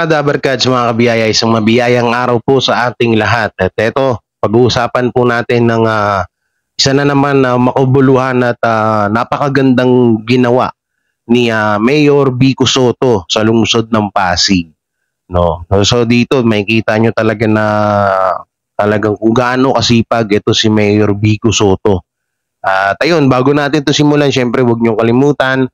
Mga Dabarkads, mga kabiyaya, isang mabiyayang araw po sa ating lahat. At ito, pag-uusapan po natin ng isa na naman na makabuluhan at napakagandang ginawa ni Mayor Vico Sotto sa lungsod ng Pasig. No? So dito, makikita nyo talaga na talagang kung gaano kasipag ito si Mayor Vico Sotto. At ayun, bago natin ito simulan, syempre huwag nyo kalimutan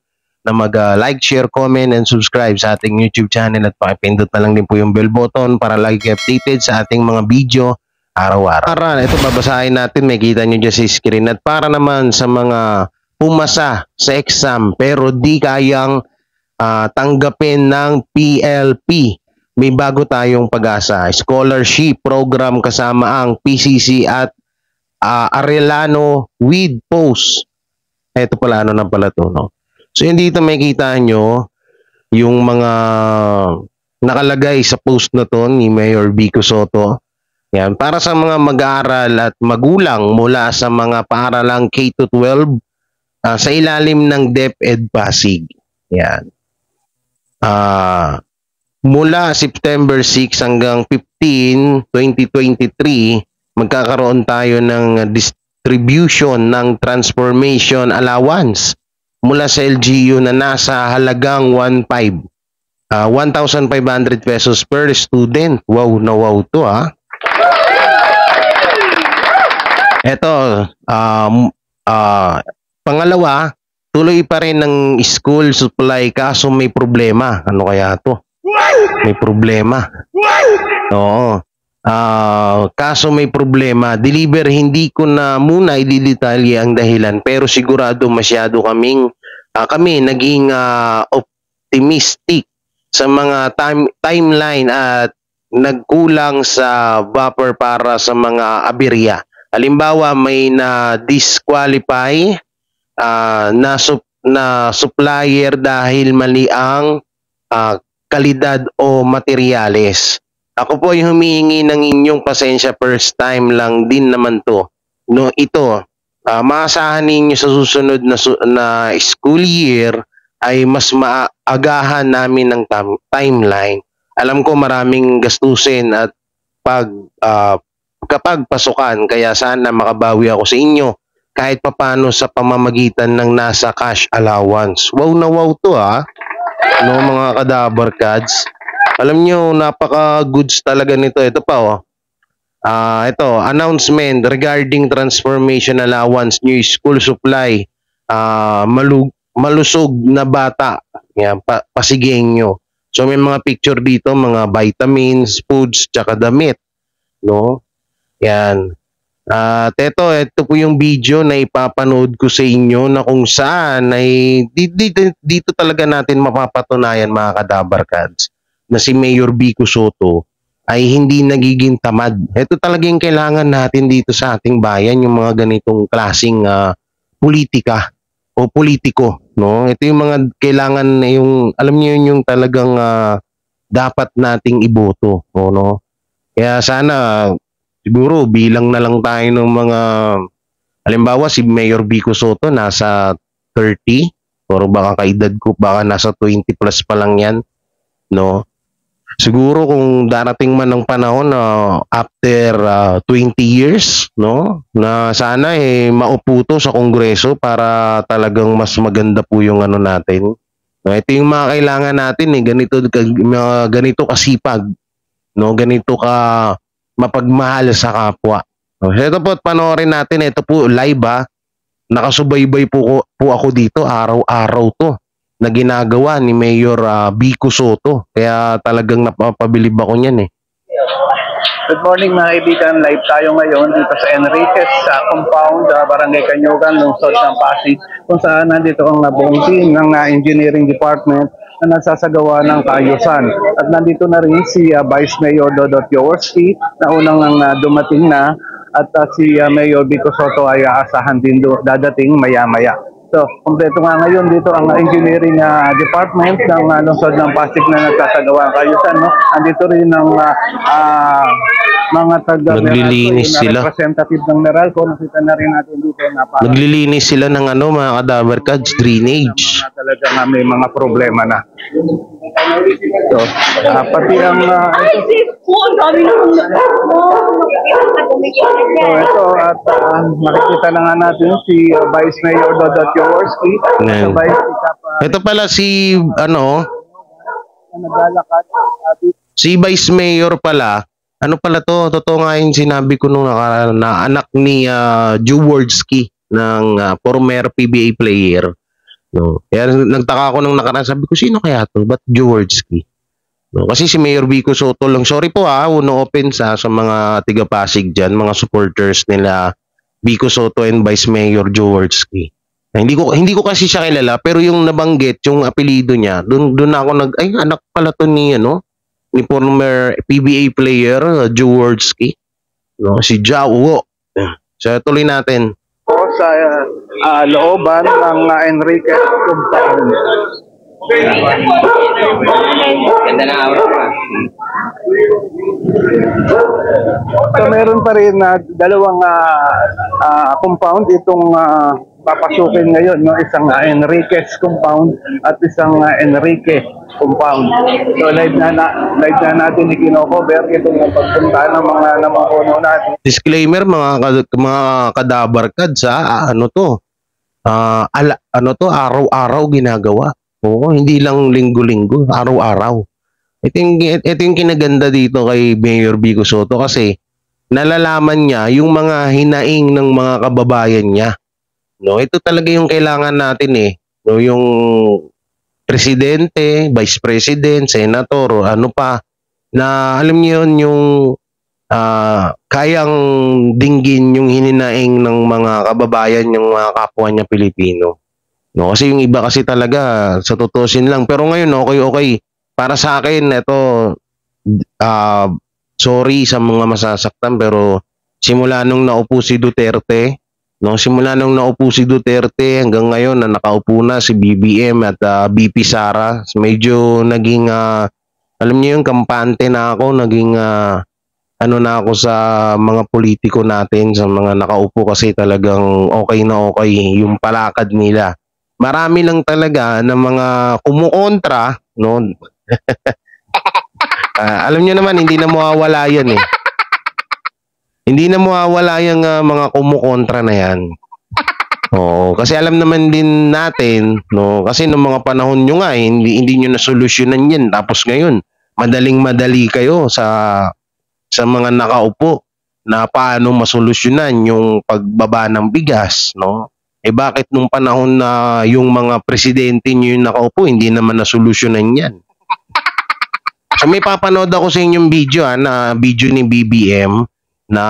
na mag-like, share, comment, and subscribe sa ating YouTube channel at pakipindot na lang din po yung bell button para lagi updated sa ating mga video araw-araw. Para ito babasahin natin, may kita nyo dyan sa screen. At para naman sa mga pumasa sa exam pero di kayang tanggapin ng PLP, may bago tayong pag-asa. Scholarship program kasama ang PCC at Arellano with post. Ito pala, ano na pala to, no? So, yun dito makikita nyo yung mga nakalagay sa post na to ni Mayor Vico Sotto. Yan, para sa mga mag-aaral at magulang mula sa mga paaralang K-12 sa ilalim ng DepEd Pasig. Yan. Mula September 6 hanggang 15, 2023, magkakaroon tayo ng distribution ng transformation allowance mula sa LGU na nasa halagang 1,500 pesos per student. Wow na wow to Ito, pangalawa, tuloy pa rin ng school supply kaso may problema. Ano kaya to? May problema. Oo. Kaso may problema. Deliver, hindi ko na muna i-detalye ang dahilan pero sigurado masyado kami naging optimistic sa mga timeline at nagkulang sa buffer para sa mga aberya. Halimbawa, may na-disqualify na supplier dahil mali ang kalidad o materyales. Ako po ay humihingi ng inyong pasensya, first time lang din naman to. No, ito, maasahan ninyo sa susunod na school year ay mas maagahan namin ng timeline. Alam ko maraming gastusin at kapag pasukan, kaya sana makabawi ako sa inyo kahit papano sa pamamagitan ng nasa cash allowance. Wow na wow to no, mga Kadabarkads. Alam nyo, napaka-goods talaga nito. Ito pa ito, announcement regarding transformation allowance, new school supply, malusog na bata. Yan, pasigeng nyo. So may mga picture dito, mga vitamins, foods, tsaka damit. No? Yan. At ito po yung video na ipapanood ko sa inyo na kung saan ay dito talaga natin mapapatunayan, mga Kadabarkads, na si Mayor Vico Sotto ay hindi nagiging tamad. Ito talagang kailangan natin dito sa ating bayan, yung mga ganitong klaseng politika o politiko, no? Ito yung mga kailangan na yung, alam niyo yun, yung talagang dapat nating iboto, no? Kaya sana siguro bilang na lang tayo ng mga, halimbawa si Mayor Vico Sotto nasa 30, pero baka kaedad ko baka nasa 20 plus pa lang yan, no? Siguro kung darating man ng panahon na after 20 years, no, na sana maupo to sa Kongreso para talagang mas maganda po yung ano natin. No, ito yung mga kailangan natin, ganito kasipag, no, ganito ka mapagmahal sa kapwa. No, ito po, panoorin natin, ito po live nakasubaybay po ako dito, araw-araw to na ginagawa ni Mayor Vico Sotto. Kaya talagang napapabilib ako niyan Good morning mga kaibigan, live tayo ngayon dito sa Enriquez sa compound, Barangay Kanyugan, lungsod ng Pasig, kung saan nandito ang buong team ng engineering department na nagsasagawa ng kaayusan. At nandito na rin si Vice Mayor Dodot Jaworski na unang dumating na, at si Mayor Vico Sotto ay aasahan din dadating maya-maya. So, kompleto nga ngayon dito ang engineering department ng lungsod ng Pasig na nagsasagawa ang kaayusan, no? Andito rin ang mga taga Naglilinis Meralco, yung sila. representative ng Meralco, nakita na rin natin dito na parang Naglilinis sila ng ano, mga kadaver cards, drainage. mga talaga nga may mga problema na. So, pati ang so ito at makikita na nga natin si Vice Mayor Dodot Jaworski Ayan. sabay si Kapa Ito pala si, ano, na naglalakad dito. si Vice Mayor pala. Ano pala to? Totoo nga yung sinabi ko nung na anak ni Jaworski ng former PBA player. No. Kaya nagtaka ako nung nakaraan, sabi ko, sino kaya to? Ba't Jaworski? No, kasi si Mayor Vico Soto lang. Sorry po no offense sa mga tiga Pasig dyan, mga supporters nila Vico Soto and Vice Mayor Jaworski. Hindi ko kasi siya kilala, pero yung nabanggit, yung apelyido niya, doon ako ay anak pala to ni ni former PBA player Jaworski. No, si Jawo. So tuloy natin. O sa looban ng Enriquez compound. Ganda na aura pa. So meron pa rin dalawang compound itong papasukin ngayon, no? Isang Enriquez compound at isang Enrique compound. So live na natin i-cover itong pagpunta ng mga namumuno natin. Disclaimer mga kadabar cards ano to? Araw-araw ginagawa. Oo, hindi lang linggo-linggo, araw-araw. Ito yung kinaganda dito kay Mayor Vico Soto kasi nalalaman niya yung mga hinaing ng mga kababayan niya. No, ito talaga yung kailangan natin No, yung presidente, vice president, senator, ano pa na alam niyo yun yung kayang dinggin yung hininaing ng mga kababayan, yung mga kapwa niya Pilipino. No, kasi yung iba kasi talaga sa tutusin lang. Pero ngayon okay. Para sa akin ito sorry sa mga masasaktan pero simula nung naupo si Duterte, hanggang ngayon na nakaupo na si BBM at BP Sara, medyo naging alam niyo yung kampante na ako, naging ano na ako sa mga politiko natin, sa mga nakaupo kasi talagang okay na okay yung palakad nila. Marami lang talaga na mga kumukontra, no? Alam niyo naman, hindi na mawawala yan Hindi na mawawala yung mga kumukontra na yan. Oo, kasi alam naman din natin, no? Kasi noong mga panahon nyo nga, hindi nyo nasolusyonan yan. Tapos ngayon, madaling-madali kayo sa mga nakaupo na paano masolusyonan yung pagbaba ng bigas, no? Bakit nung panahon na yung mga presidente nyo yung nakaupo, hindi naman nasolusyonan yan? So may papanood ako sa inyong video na video ni BBM na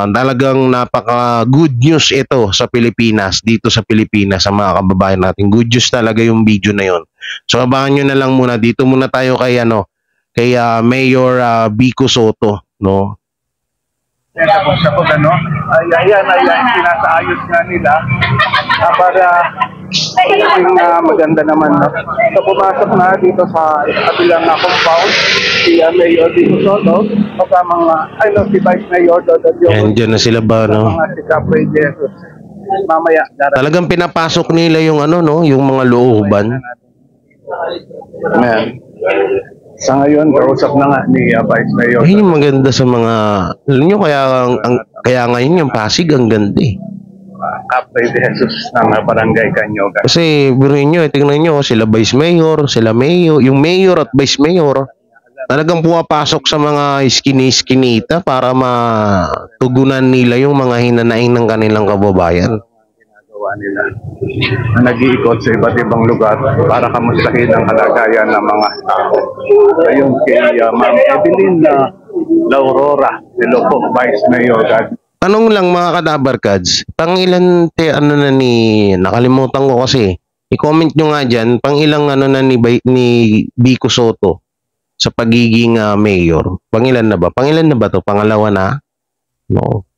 talagang napaka good news ito sa Pilipinas, dito sa Pilipinas sa mga kababayan natin. Good news talaga yung video na yon. So abangan nyo na lang muna, dito muna tayo kay Mayor Vico Soto, no? Sa pag ayan, sinasaayos nga nila para maganda naman, no? So pumasok na dito sa kabilang compound si Mayor Vico Soto kasama si Vice Mayor Dodot Jaworski. Diyan na sila ba, no? Mga si Capre Jesus. Mamaya talagang pinapasok nila yung yung mga looban. Ayan. Sa ngayon, kausap na nga ni Vice Mayor. Ay, yung maganda sa mga, alam nyo, kaya ngayon yung Pasig ang ganda Capre Jesus ng Barangay Canyogan. Kasi, biruin nyo, tingnan nyo, sila Vice Mayor, sila Mayor, yung Mayor at Vice Mayor, talagang pumapasok sa mga iskinita para matugunan nila yung mga hinanaing ng kanilang kababayan. Nila na nag-iikot sa iba't ibang lugar para kamustahin ang kalagayan ng mga tao. Ayon kay Ma'am Evelyn Laurora Nilopo, Vice Mayor. Tanong lang mga kadabar cards, pangilan nakalimutan ko kasi, i-comment nyo nga dyan, pangilang ni Vico Soto sa pagiging mayor. Pangilan na ba? Pangilan na ba to? Pangalawa na? No.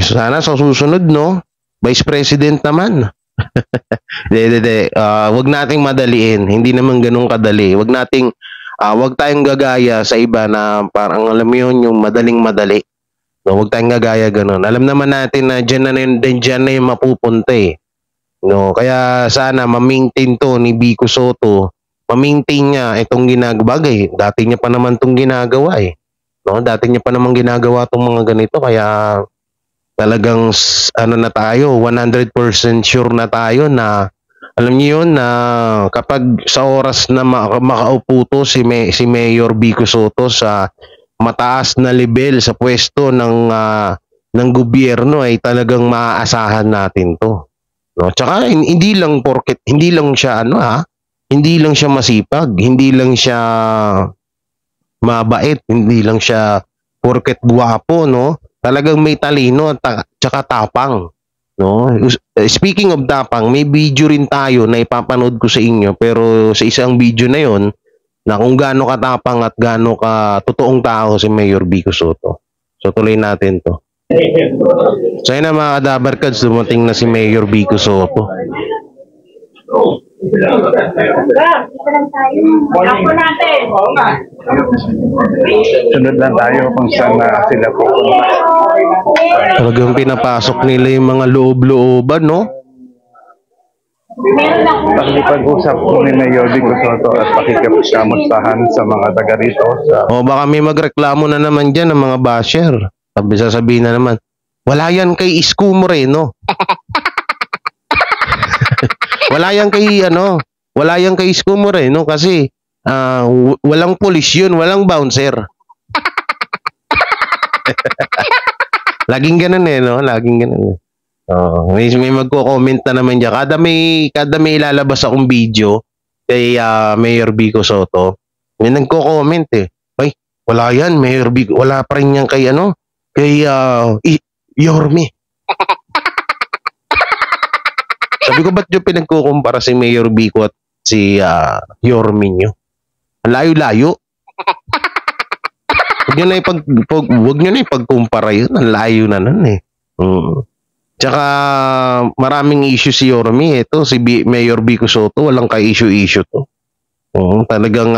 Sana sa susunod, no? Vice President naman. Wag nating madaliin. Hindi naman ganun kadali. Wag nating Wag tayong gagaya sa iba na parang alam mo yun, yung madaling-madali. No, wag tayong gagaya ganun. Alam naman natin na diyan na yung mapupunta eh. No, kaya sana ma-maintain to ni Vico Soto. Ma-maintain niya itong ginagabagay. Dati niya pa naman itong ginagawa eh. No, dati niya pa naman ginagawa tong mga ganito kaya talagang ano na tayo, 100% sure na tayo na alam niyo yun na kapag sa oras na makaupo to si Mayor Vico Soto sa mataas na level sa pwesto ng gobyerno ay talagang maaasahan natin to. No, tsaka hindi lang porket hindi lang siya hindi lang siya masipag, hindi lang siya mabait, hindi lang siya porket guwapo, no? Talagang may talino at tsaka tapang, no? Speaking of tapang, may video rin tayo na ipapanood ko sa inyo pero sa isang video na yon na kung gaano katapang at gaano ka totoong tao si Mayor Vico Soto. So tuloy natin to. So yun na mga kadabarkads, dumating na si Mayor Vico Soto. Sunod lang tayo kung saan sila pupunta. Talagang pinapasok nila yung mga loob-looban, no? Pakipag-usap ko ni Mayor Vico Soto at pakikamustahan sa mga taga rito. O baka may magreklamo na naman dyan ng mga basher. Sasabihin na naman, wala yan kay Isko Moreno. Wala yan kay Isko Moreno kasi walang pulis yun, walang bouncer. Laging ganun eh, no? Laging ganun eh. May magko-comment na naman diyan. Kada may ilalabas akong video kay Mayor Vico Soto, may nagko-comment eh. Ay, wala yan, Mayor Vico. Wala pa rin yan kay Yorme. Sabi ko, ba't yung pinagkukumpara si Mayor Vico at si Yorme nyo? Ang layo-layo. Huwag nyo na ipagkumpara yun. Ang layo na nun eh. Tsaka maraming issue si Yorme. Ito, si Mayor Vico Soto, walang ka-issue-issue to. Talagang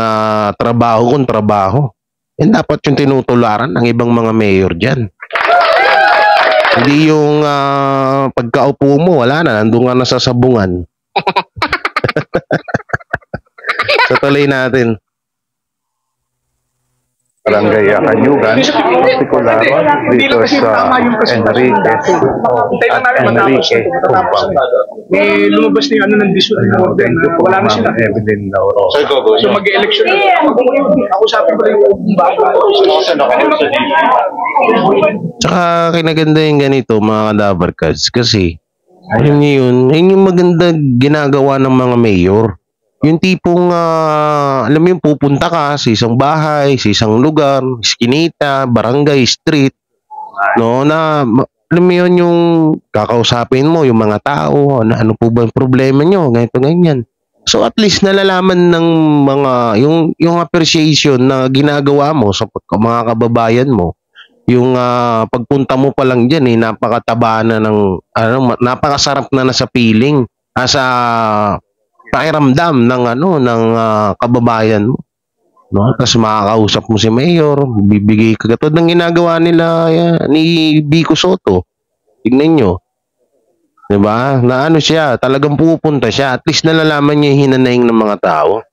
trabaho kung trabaho. Yan dapat yung tinutularan ng ibang mga mayor dyan. Hindi yung pagkaupo mo, wala na, nandun ka na sa sabungan. So tuloy natin. Barangay Kanyugan, partikular dito sa Enriquez at Enrique Compound. May lumabas na yung ng district order na wala na sila. Evelyn Lauro. So mag-election na. Ako sabi ko rin yung bago. Tsaka kinaganda yung ganito mga kadabarkads kasi alam niyo yun yung maganda ginagawa ng mga mayor. Yung tipong, alam mo yung pupunta ka sa isang bahay, sa isang lugar, iskinita, barangay, street, no, na, alam mo yun yung kakausapin mo, yung mga tao, ano po ba ang problema nyo, ganito, ganyan. So at least nalalaman ng mga, yung appreciation na ginagawa mo sa mga kababayan mo, yung pagpunta mo pa lang dyan, napakataba na ng, napakasarap na sa feeling, sa pakiramdam ng kababayan mo, no? Tapos makakausap mo si Mayor, bibigay ka katulad ng ginagawa nila ni Vico Soto. Tignan nyo, 'di ba? Na siya, talagang pupunta siya, at least nalalaman niya yung hinanaing ng mga tao.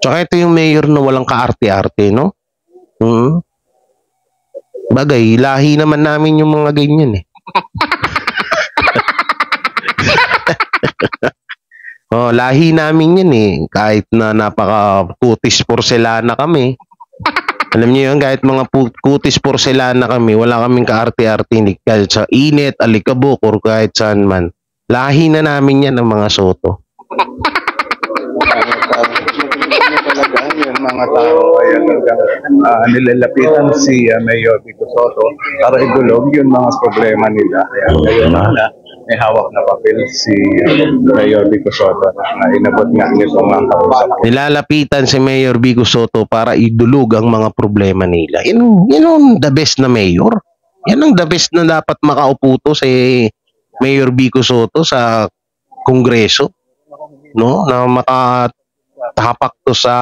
Tsaka ito yung mayor na walang kaarte-arte, no? Bagay, lahi naman namin yung mga ganyan eh. Lahi namin yan eh. Kahit na napaka-kutis porselana kami. Alam niyo yun, kahit mga kutis porselana kami, wala kaming kaarte-arte kahit sa init, alikabok, or kahit saan man. Lahi na namin yan ng mga Soto. Yung mga tao ay nilalapitan si Mayor Vico Soto para idulog yung mga problema nila. Kaya may hawak na papel si Mayor Vico Soto na inabot nga nito mga kausap. Nilalapitan si Mayor Vico Soto para idulog ang mga problema nila. Yun the best na mayor. Yan ang the best na dapat makaupo to si Mayor Vico Soto sa Kongreso, no, na makatapak to sa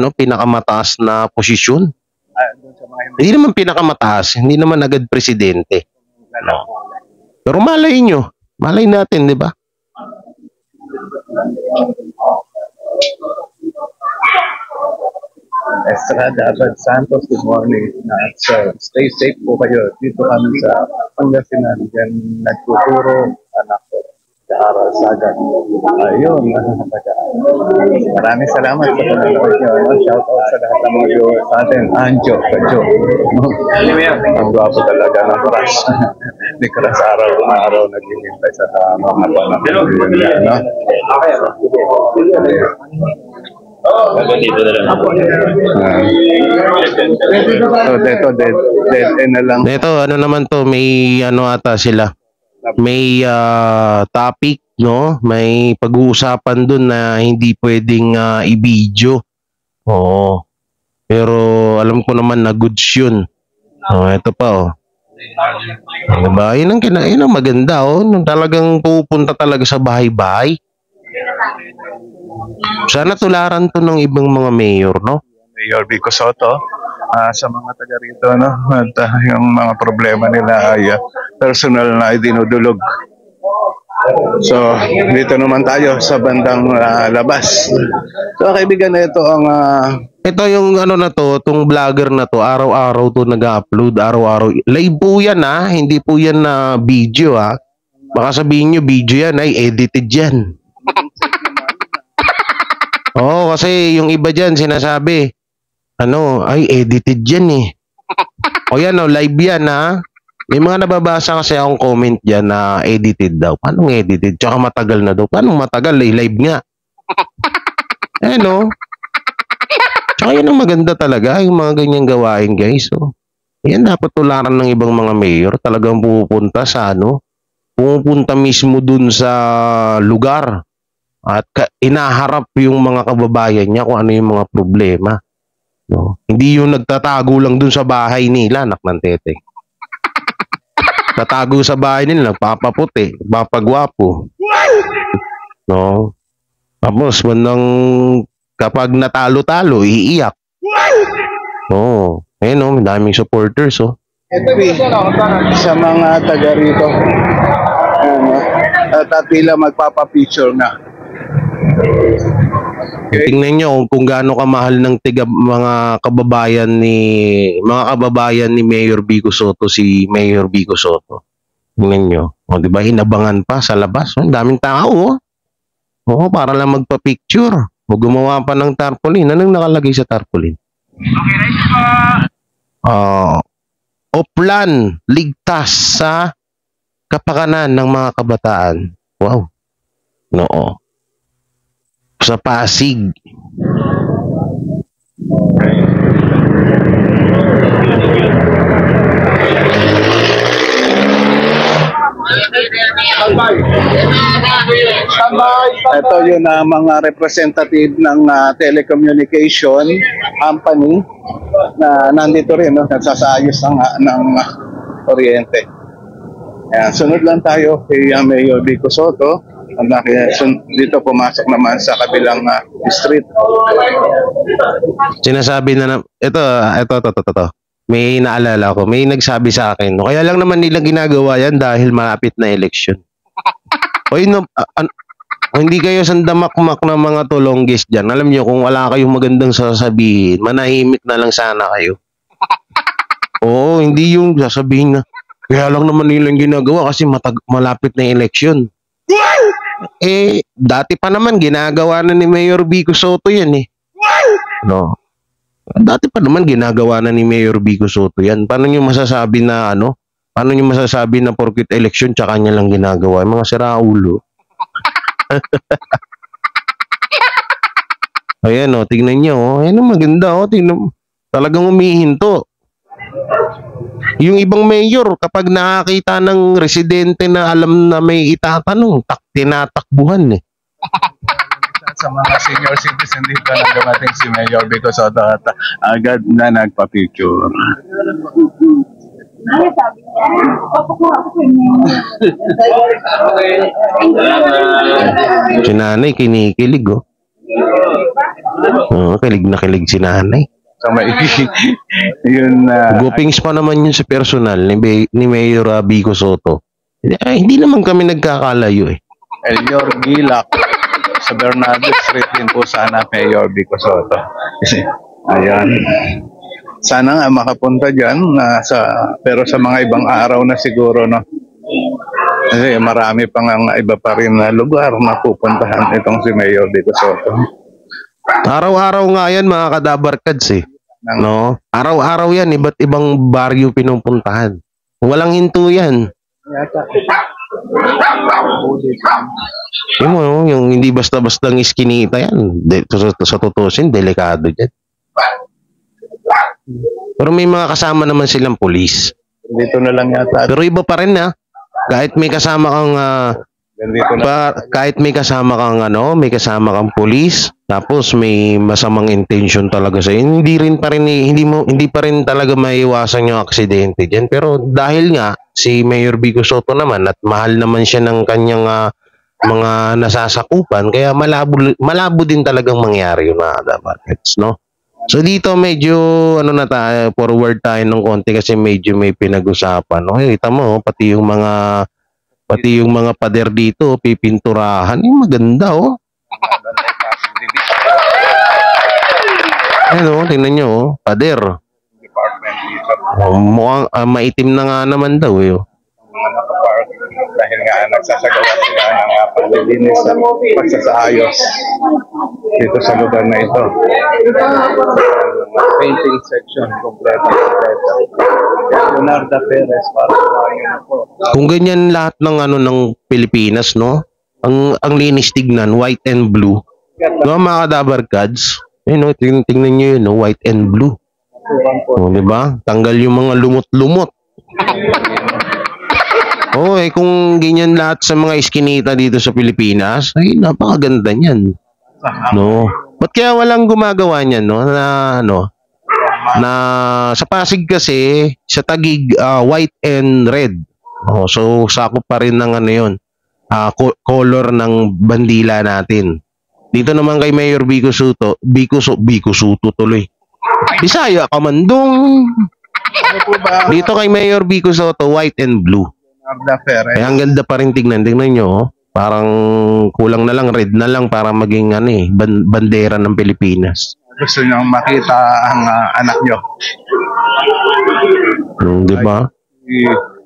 ano pinakamataas na posisyon. Doon sa mga Hindi naman pinakamataas, hindi naman agad presidente. No. Pero malay natin, di ba? Estrada Abad Santos, good morning. Stay safe po kayo. Dito kami sa Pangasinan. Diyan nagtuturo anak ko sa Aral Sagat. Ayun. Maraming salamat sa panonood nyo. Shout out sa lahat ng mga viewers natin. Anjo, Kajo. Ang gwapo talaga ng Kuras. Ni Kuras araw naghihintay sa mga panahon. No? Dito na lang. So, dead end na lang. Ito, ano naman to, may ano ata sila. May topic, no? May pag-uusapan dun na hindi pwedeng i-video. Oo. Pero alam ko naman na goods yun. Oh, ito pa, oh. Diba? Yun ang maganda, oh. Nung talagang pupunta talaga sa bahay-bahay. Sana tularan to ng ibang mga mayor, no? Mayor Vico Soto, sa mga taga rito, no? At yung mga problema nila ay personal na dinudulog. So, dito naman tayo sa bandang labas. So, kaibigan, ito ang Ito yung ano na to, tong vlogger na to, araw-araw to nag-upload, araw-araw. Live po yan, ha? Hindi po yan na video, ha? Baka sabihin nyo, video yan, ay edited yan. Oo, kasi yung iba dyan sinasabi, ano, ay edited yan eh. O yan o, live yan ha. May mga nababasa kasi akong comment dyan na edited daw. Paano edited? Tsaka matagal na daw. Paano matagal? Eh, live nga. Eh no? Tsaka yan ang maganda talaga, yung mga ganyang gawain guys. So, yan dapat tularan ng ibang mga mayor. Talagang pupunta sa ano, pumupunta mismo dun sa lugar. At inaharap yung mga kababayan niya kung ano yung mga problema. No? Hindi yung nagtatago lang dun sa bahay nila, anak ng tete. Tatago sa bahay nila, papaputi, papagwapo. No? Tapos, kapag natalo-talo, iiyak. No. Ayun, no, daming supporters, oh. sa mga taga rito. At tila magpapapicture na. Okay. Tingnan nyo kung gaano kamahal ng mga kababayan ni Mayor Vico Soto, si Mayor Vico Soto. Tingnan nyo. O, di ba, inabangan pa sa labas. Ang daming tao, oh. Oo, para lang magpa-picture. O gumawa pa ng tarpaulin. Anong nakalagay sa tarpaulin? Okay, right po. Oplan, ligtas sa kapakanan ng mga kabataan. Wow. Noo. Sa Pasig. Ito yun mga representative ng telecommunication company na nandito rin, no? Nagsasayos ng kuryente. Ayan, sunod lang tayo kay Mayor Vico Soto. Dito pumasok naman sa kabilang street. Sinasabi na ito. May naalala ko, may nagsabi sa akin, no, kaya lang naman nila ginagawa yan dahil malapit na election. O yun, hindi kayo sandamakmak ng mga tulonggis dyan. Alam nyo, kung wala kayong magandang sasabihin, manahimik na lang sana kayo. Oo, hindi yung sasabihin na, kaya lang naman nilang ginagawa kasi malapit na election. Eh, dati pa naman ginagawa na ni Mayor Vico Soto yan eh. No. Dati pa naman ginagawa na ni Mayor Vico Soto yan. Paano nyo masasabi na paano nyo masasabi na porket election tsaka niya lang ginagawa? Mga siraulo. Ayan o, tignan nyo o. Ayan o, maganda o. Talagang umihinto. Yung ibang mayor, kapag nakakita ng residente na alam na may itatanong, tinatakbuhan eh. Sa mga senior citizen dito na dumating si Mayor Vico Soto at agad na nagpa-picture. Ay, sabi niya. Si nanay kinikilig, oh. Oo, kilig na kilig si nanay. So may yun Gupings pa naman yun sa personal ni Mayor Vico Soto. Hindi naman kami nagkakalayo eh. Elior Gilak sa Bernardo Street din po sana Mayor Vico Soto. Ayan. Sana nga makapunta dyan pero sa mga ibang araw na siguro, no? Kasi marami pang iba pa rin na lugar na pupuntahan itong si Mayor Vico Soto. Araw-araw nga yan mga kadabarkads eh. No? Araw-araw yan, iba't ibang baryo pinupuntahan. Walang hinto yan. Yung hindi basta-bastang iskinita yan. Sa tutusin, delikado yan. Pero may mga kasama naman silang pulis. Dito na lang yata. Pero iba pa rin ha. Kahit may kasama kang may kasama kang pulis, tapos may masamang intention talaga sa hindi pa rin talaga maiwasan yung aksidente diyan. Pero dahil nga si Mayor Vico Soto naman at mahal naman siya ng kanyang mga nasasakupan, kaya malabo din talagang mangyari yung mga dabarkets, no? So dito medyo forward tayo ng konti kasi medyo may pinag-usapan, no? Kita mo pati yung mga pader dito pipinturahan, maganda oh. Ano, tingnan nyo oh, pader. Department dito. Mukhang maitim na nga naman daw eh. Mga nakapark dahil nga nagsasagawa sila ng paglilinis at pagsasaayos dito sa lugar na ito. Painting section kompleto. Leonardo Perez para sa po. Kung ganyan lahat ng ng Pilipinas, no? Ang linis tignan, white and blue. No, mga kadabarkads, no, tingnan niyo yun, no, white and blue. Oh, di ba? Tanggal yung mga lumot-lumot. Oh, kung ganyan lahat sa mga iskinita dito sa Pilipinas, ay napakaganda niyan. No. Ba't kaya walang gumagawa niyan, no? Na sa Pasig kasi, sa Taguig, white and red. Oh, so sakop pa rin ng yun. Color ng bandila natin. Dito naman kay Mayor Vico Soto tuloy. Bisaya ka man dong. Dito kay Mayor Vico Soto, white and blue. Kaya ang ganda pa rin tignan. Tignan nyo, oh. Parang kulang na lang, red na lang para maging bandera ng Pilipinas. Gusto nyo makita ang anak nyo. Di ba?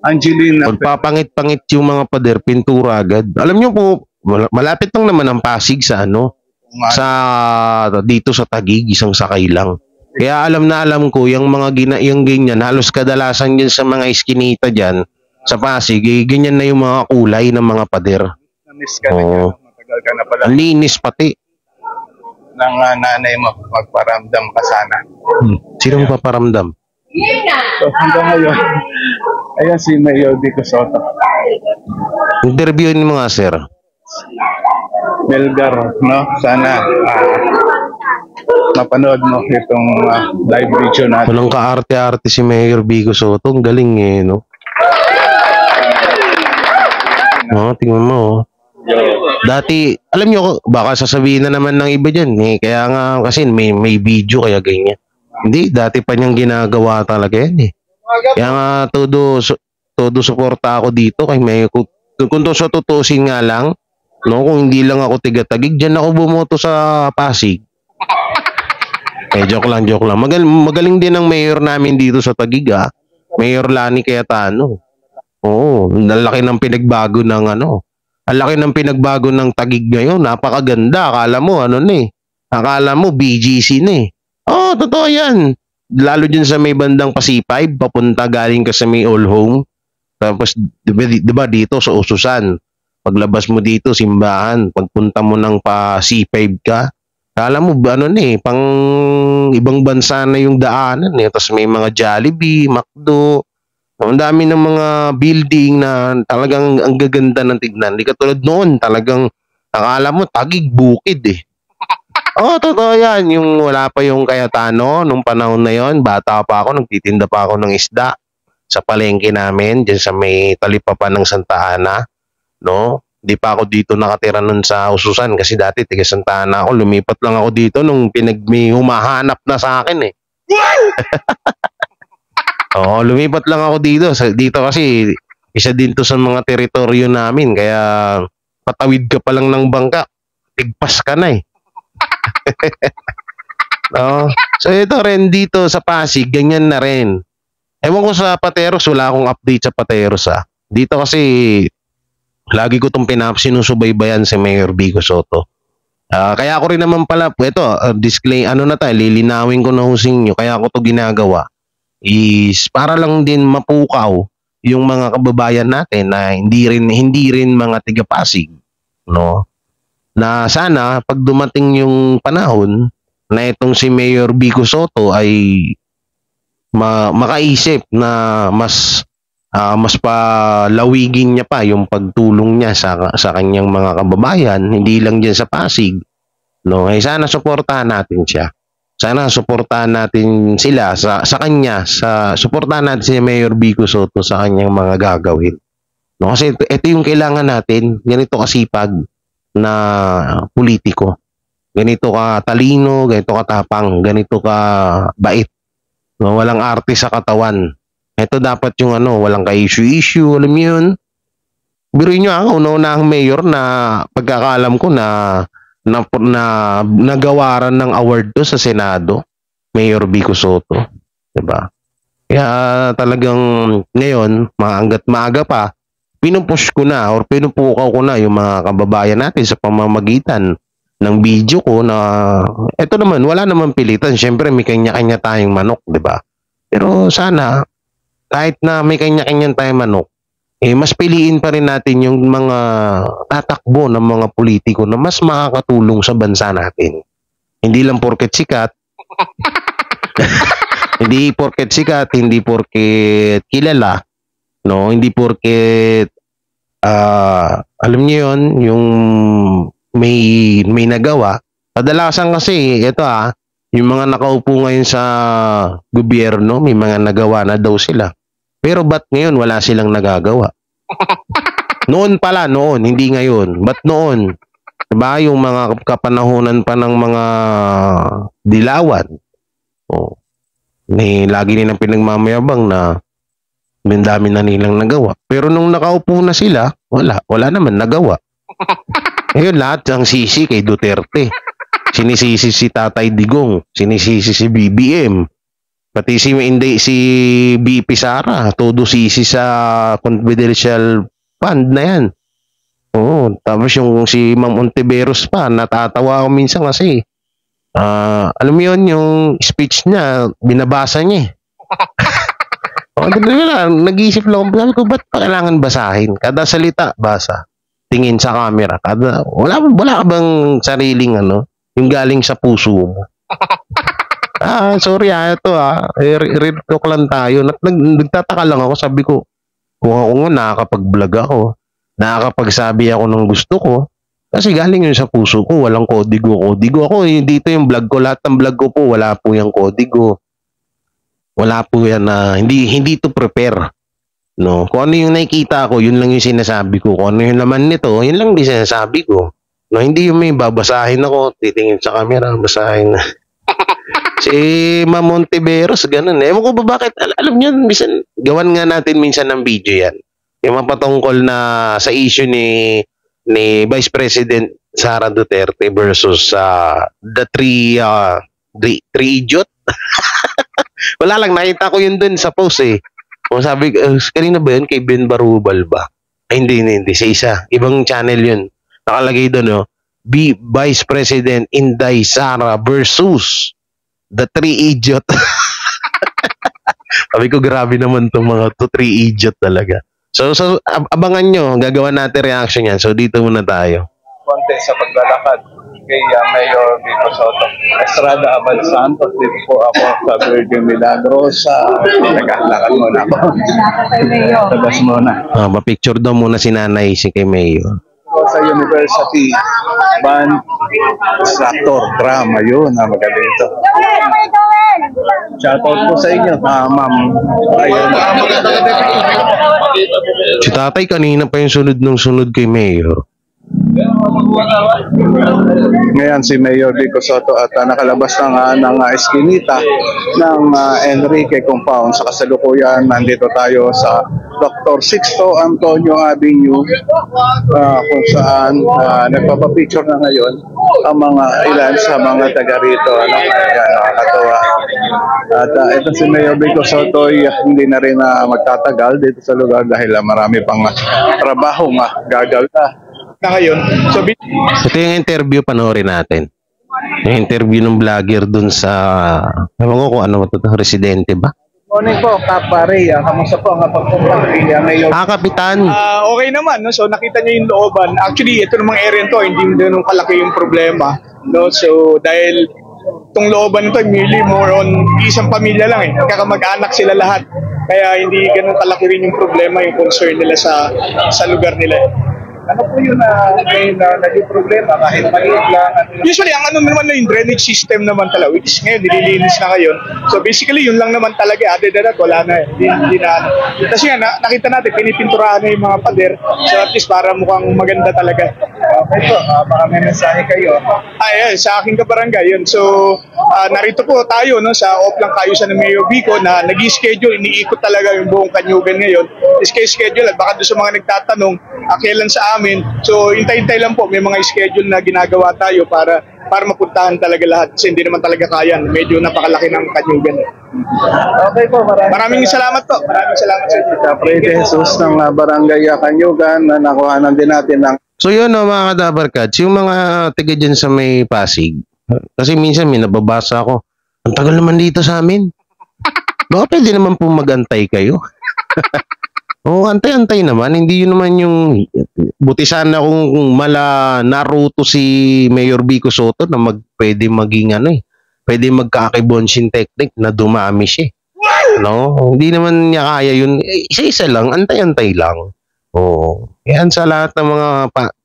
Angelina. Pagpapangit-pangit yung mga pader, pintura agad. Alam nyo po, malapit lang naman ang Pasig sa dito sa Taguig, isang sakay lang. Kaya alam ko, yung yung ganyan, halos kadalasan dyan sa mga iskinita dyan, sa Pasig, ganyan na yung mga kulay ng mga pader. Matagal ka na pala. Ang linis pati. Ng nanay mo, magparamdam ka sana. Sino paparamdam? So hanggang ngayon, ayan si Mayor Vico Soto. Interviewin mo nga, sir. Melgar, no? Sana mapanood mo itong live video natin. Walang kaarte-arte si Mayor Vico Soto. Ang galing no? Tingnan mo, oh. Dati, alam nyo, baka sasabihin na naman ng iba dyan. Kaya nga, kasi may video, kaya ganyan. Hindi, dati pa niyang ginagawa talaga yan eh. Kaya nga, todo suporta ako dito. Kay kung to sa tutusin nga lang, no, kung hindi lang ako tiga-Taguig, dyan ako bumoto sa Pasig. Joke lang. Magaling din ang mayor namin dito sa Taguig, Mayor Lani Cayetano. Oo, ang laki ng pinagbago ng Ang laki ng pinagbago ng Taguig ngayon. Napakaganda. Akala mo, Akala mo, BGC na eh. Oo, totoo yan. Lalo dyan sa may bandang Pasipay, papunta galing ka sa may old home. Tapos, diba dito sa Ususan. Paglabas mo dito, simbahan. Pagpunta mo ng pa-C5 ka. Akala mo, pang ibang bansa na yung daanan eh. Tapos may mga Jollibee, McDo. Ang dami ng mga building na talagang ang gaganda ng tignan. Di katulad noon, talagang akala mo Taguig bukid eh. Totoo yan. Yung wala pa yung Cayetano, nung panahon na yon, bata pa ako, nagtitinda pa ako ng isda. sa palengke namin, dyan sa may Talipapa ng Santa Ana, no? Di pa ako dito nakatira nun sa Ususan kasi dati tiga Santa Ana ako. Lumipat lang ako dito nung may humahanap na sa akin eh. Oo, lumipat lang ako dito. Dito kasi isa din to sa mga teritoryo namin. Kaya patawid ka pa lang ng bangka, tigpas ka na eh. No? So ito rin dito sa Pasig, ganyan na rin. Ewan ko sa Pateros, wala akong update sa Pateros ah. Dito kasi lagi ko itong sinusubaybayan si Mayor Vico Soto. Kaya ako rin naman pala, ito, display, lilinawin ko na husing nyo, kaya ako to ginagawa, is para lang din mapukaw yung mga kababayan natin na hindi rin mga tiga Pasig, no? Na sana, pag dumating yung panahon, na itong si Mayor Vico Soto ay makaisip na mas palawigin niya pa yung pagtulong niya sa kanyang mga kababayan, hindi lang diyan sa Pasig, no? Ay sana suportahan natin siya. Sana suportahan natin sila sa kanya, suportahan natin si Mayor Vico Soto sa kanyang mga gagawin. No, kasi ito yung kailangan natin, ganito kasipag na politiko. Ganito ka talino, ganito ka tapang, ganito ka bait. No, walang arte sa katawan. Ito dapat yung walang ka-issue, alam mo yun? Biruin nyo ako, una-unahang mayor na pagkakaalam ko na nagawaran ng award to sa Senado, Mayor Vico Soto. Diba? Kaya talagang ngayon, hanggat maaga pa, pinupush ko na or pinupukaw ko na yung mga kababayan natin sa pamamagitan ng video ko na eto naman, wala naman pilitan. Siyempre, may kanya-kanya tayong manok, di ba? Pero sana, kahit na may kanya-kanya tayong manok, mas piliin pa rin natin yung mga tatakbo ng mga politiko na mas makakatulong sa bansa natin. Hindi lang porket sikat, hindi porket sikat, hindi porket kilala, no? Hindi porket, alam niyo yun, yung may nagawa. Kadalasan kasi, ito yung mga nakaupo ngayon sa gobyerno, may mga nagawa na daw sila. Pero ba't ngayon wala silang nagagawa? Noon pala, hindi ngayon. Ba't noon? Diba yung mga kapanahunan pa ng mga dilawan? Lagi nilang pinagmamayabang na may dami na nilang nagawa. Pero nung nakaupo na sila, wala naman nagawa. Ngayon lahat ang sisi kay Duterte. Sinisisi si Tatay Digong, sinisisi si BBM. Pati si BP Sara, todo sisi sa confidential fund na yan. Oo, tapos yung si Ma'am Ontiveros pa, natatawa ako minsan kasi alam mo yun, yung speech niya, binabasa niya nag-iisip lang, sabi ko, ba't pa kailangan basahin? Kada salita, basa. Tingin sa camera. Wala ka bang sariling yung galing sa puso mo? Sorry ito real talk lang tayo. Nagtataka lang ako, sabi ko, kung ako nga nakakapag-vlog ako, nakakapagsabi ako ng gusto ko, kasi galing yun sa puso ko, walang kodigo ako, dito yung vlog ko, lahat ng vlog ko po, wala po yung kodigo. Wala po yan hindi to prepare. No? Kung ano yung nakikita ko, yun lang yung sinasabi ko. Kung ano yung laman nito, yun lang yung sinasabi ko. No, hindi yung may babasahin ako, titingin sa camera, basahin na. Si Ma'am Ontiveros, ganun. Ewan ko ba bakit, alam niyo, minsan, gawan nga natin minsan ng video yan. Yung mapatungkol na sa issue ni Vice President Sara Duterte versus the three idiot. Wala lang, nakita ko yun dun sa post eh. Kung sabi, kanina ba yun? Kay Ben Barubal ba? Ay, hindi, sa isa. Ibang channel yun. Nakalagay doon, Vice President Inday Sara versus the three idiot. Sabi ko, grabe naman itong mga three idiot talaga. So abangan nyo, gagawa natin reaction yan. So, dito muna tayo. Konti sa paglalakad kay Mayor Vico Soto. Estrada Abad Santos, dito po ako sa Virgin Milagros. Naglalakad muna ako. Labas muna. Ma-picture daw muna si nanay si kay Mayor. Sa University, band, instructor, drama, yun. Magaling ito. Shoutout po sa inyo, ma'am. Ayun. Si tatay kanina pa yung sunod ng sunod kay Mayor. Ngayon si Mayor Vico Soto at nakalabas na nga ng eskinita ng Enrique Compound. Sa kasalukuyan, nandito tayo sa Dr. Sixto Antonio Avenue kung saan nagpapapicture na ngayon ang mga ilan sa mga taga rito. Ayan, nakakatawa. At ito si Mayor Vico Soto hindi na rin magtatagal dito sa lugar dahil marami pang trabaho gagawin na ngayon. So, ito yung interview, panoorin natin. Yung interview ng vlogger dun sa, ewan ko kung ano ito, residente ba? morning po, Kapare. Kamusta po ang pagpunta ngayon? Kapitan. Okay naman, no? So nakita niyo yung looban. Actually, ito namang area to, hindi ganun kalaki yung problema. No? So dahil itong looban nito, merely more on isang pamilya lang eh. Kakamag-anak sila lahat. Kaya hindi ganun kalaki rin yung problema, yung concern nila sa lugar nila. Ano po yun naging problema kahit maliit lang? Usually, ang ano naman na yung drainage system naman talaga, which is ngayon, nililinis na ngayon. So basically, yun lang naman talaga. Other than that, wala na. Hindi na. Kasi nga, nakita natin, pinipinturahan na yung mga pader. So at least para mukhang maganda talaga. Okay po, baka may mensahe kayo. Ayan, sa aking kabarangay. Yun. So, narito po tayo no, sa Oplang Kayusan ng Mayor Vico na nag-schedule, iniikot talaga yung buong Kanyugan ngayon. Schedule at baka doon sa mga nagtatanong, kailan sa amin. So, hintay-hintay lang po. May mga schedule na ginagawa tayo para mapuntahan talaga lahat. Kasi hindi naman talaga kaya. Medyo napakalaki ng Kanyugan. Okay po, maraming salamat po. Maraming salamat sa inyo. Kapre Jesus ng Barangay Kanyugan na nakuhanan din natin ng So yun mga kadabarkads, yung mga tiga dyan sa may Pasig. Kasi minsan may nababasa ako, ang tagal naman dito sa amin. Baka pwede naman po mag-antay kayo. Oo, antay-antay naman. Hindi yun naman yung buti sana kung naruto si Mayor Vico Soto na pwede maging pwede magkakibonshin technique na dumami siya. No? Hindi naman niya kaya yun. Isa-isa lang, antay-antay lang. Oo. Yan sa lahat ng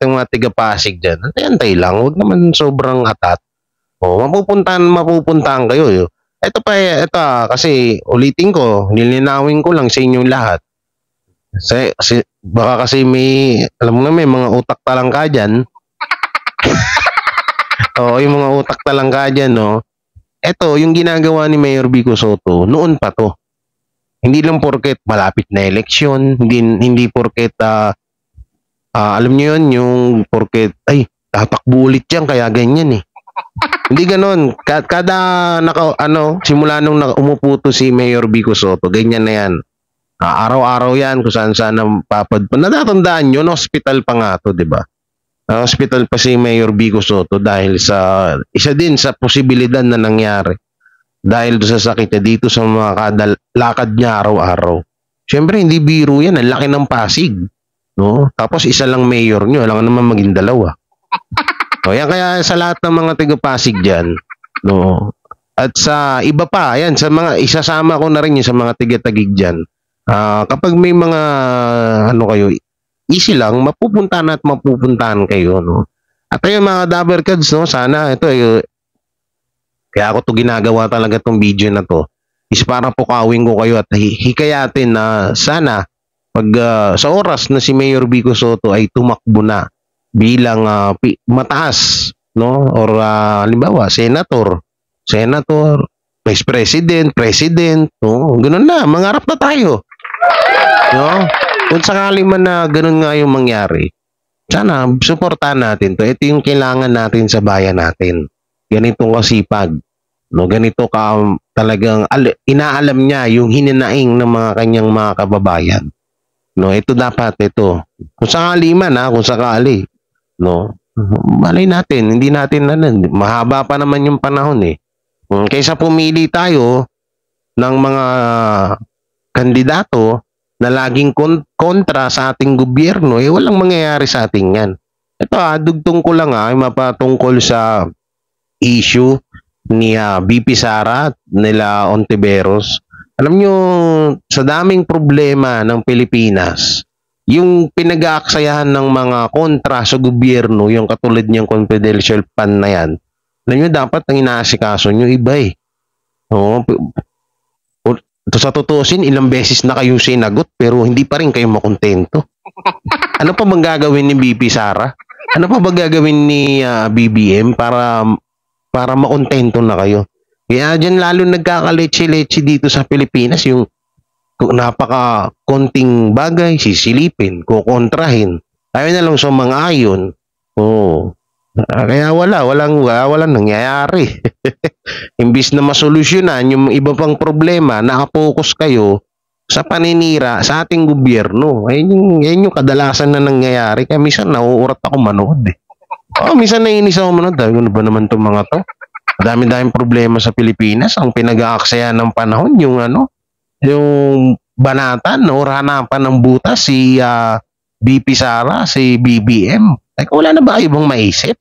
mga tiga-Pasig dyan. Antay-antay lang. Huwag naman sobrang atat. Oo, mapupuntahan kayo. Ito kasi ulitin ko, nilinawin ko lang sa inyong lahat. Baka kasi alam mo na may mga utak talangka dyan. Oo, yung mga utak talangka dyan, no? Ito, yung ginagawa ni Mayor Vico Soto, noon pa to. Hindi lang porket malapit na eleksyon, hindi porket alam niyo yun, yung porket tatakbo ulit yan kaya ganyan eh. Hindi ganoon. Simula nung umupo to si Mayor Vico Soto, ganyan na yan. Araw-araw yan kung saan papadpan. Natatandaan nyo, hospital pa nga to, di ba? Hospital pa si Mayor Vico Soto dahil sa isa din sa posibilidad na nangyari. Dahil sa sakit niya dito sa mga lakad niya araw-araw. Siyempre, hindi biro yan. Ang laki ng Pasig. No? Tapos isa lang mayor nyo. Alam naman maging dalawa. O, yan kaya sa lahat ng mga taga-Pasig dyan. No? At sa iba pa, yan, sa mga, isasama ko na rin yung sa mga taga-tagig dyan. Kapag may mga, kayo, easy lang, mapupuntahan kayo. No? At ayun mga Dabarkads, no? Sana, ito, kaya ako to ginagawa talaga tong video na to is para pukawin ko kayo at hikayatin na sana pag sa oras na si Mayor Vico Soto ay tumakbo na bilang mataas, no? Or halimbawa senator, vice president, no? Ganun na, mangarap na tayo. No? Kung sakali man na ganun nga yung mangyari, sana suportahan natin to. Ito yung kailangan natin sa bayan natin. Ganitong kasipag. No, ganito ka talagang inaalam niya yung hininaing ng mga kanyang mga kababayan. No, ito dapat ito. Kung sakali man kung sakali, no. Malay natin, hindi natin mahaba pa naman yung panahon eh. Kaysa pumili tayo ng mga kandidato na laging kontra sa ating gobyerno, walang mangyayari sa ating yan. Ito dugtong ko lang mapatungkol sa issue ni VP Sara at nila Ontiveros. Alam nyo, sa daming problema ng Pilipinas, yung pinag-aaksayahan ng mga kontra sa gobyerno, yung katulad niyang confidential fund na yan, alam nyo, dapat ang inaasikaso nyo iba eh. Ito sa tutusin, ilang beses na kayong sinagot pero hindi pa rin kayo makontento. Ano pa bang gagawin ni BP Sara? Ano pa ba gagawin ni BBM para makontento na kayo? Kaya dyan lalo nagkakaleche-leche dito sa Pilipinas, yung napaka konting bagay, sisilipin, kukontrahin. Tayo na lang sumang-ayon. Oo. Kaya walang nangyayari. Imbis na masolusyonan yung iba pang problema, nakapokus kayo sa paninira sa ating gobyerno. Ayun yung kadalasan na nangyayari. Kaya minsan nauurat ako manood eh. Minsan naiinis ako manood. Ano ba naman itong mga to? Dami-daming problema sa Pilipinas. Ang pinag-aaksaya ng panahon, yung banatan o hanapan ng butas si BP Sara, si BBM. Wala na ba kayo bang maisip?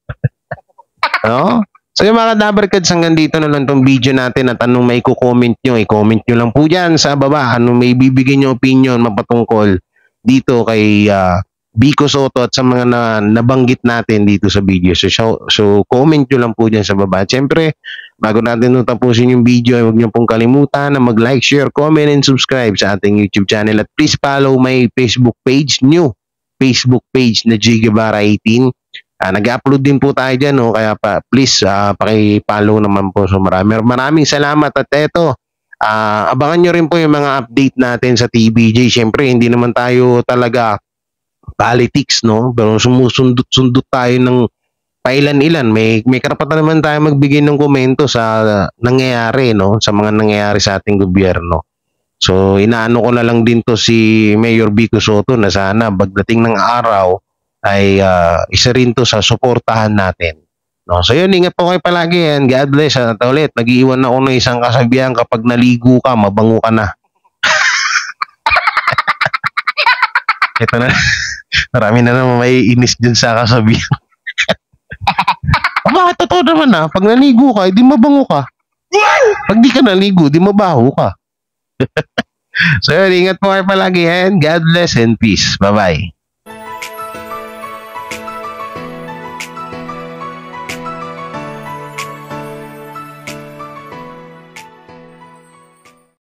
No? So yung mga Dabarkads, hanggang dito na lang tong video natin at anong may comment nyo, i-comment nyo lang po dyan sa baba. Anong may bibigyan nyo opinion mapatungkol dito kay Vico Sotto at sa mga nabanggit natin dito sa video. So comment nyo lang po dyan sa baba. At syempre, bago natin tapusin yung video, huwag nyo pong kalimutan na mag-like, share, comment, and subscribe sa ating YouTube channel. At please follow my Facebook page, new Facebook page na G Guevara 18. Nag-upload din po tayo dyan, no? Kaya please paki-follow naman po. So maraming salamat. At eto, abangan nyo rin po yung mga update natin sa TBJ. Syempre, hindi naman tayo talaga politics, no? Pero sumusundot tayo ng pailan-ilan. May karapatan naman tayo magbigay ng komento sa nangyayari, no? Sa mga nangyayari sa ating gobyerno. So, inaano ko na lang din to si Mayor Vico Sotto na sana pagdating ng araw ay isa rin to sa suportahan natin. No? So, yun, ingat po kayo palagi. And God bless. At ulit, nag-iwan ako ng isang kasabihan, kapag naligo ka, mabango ka na. Ito na. Marami na naman may inis dyan sa kasabihan. Bakit totoo naman na? Pag naligo ka, di mabango ka. Pag di ka naligo, di mabaho ka. So yun, ingat po kayo palagi and God bless and peace. Bye-bye.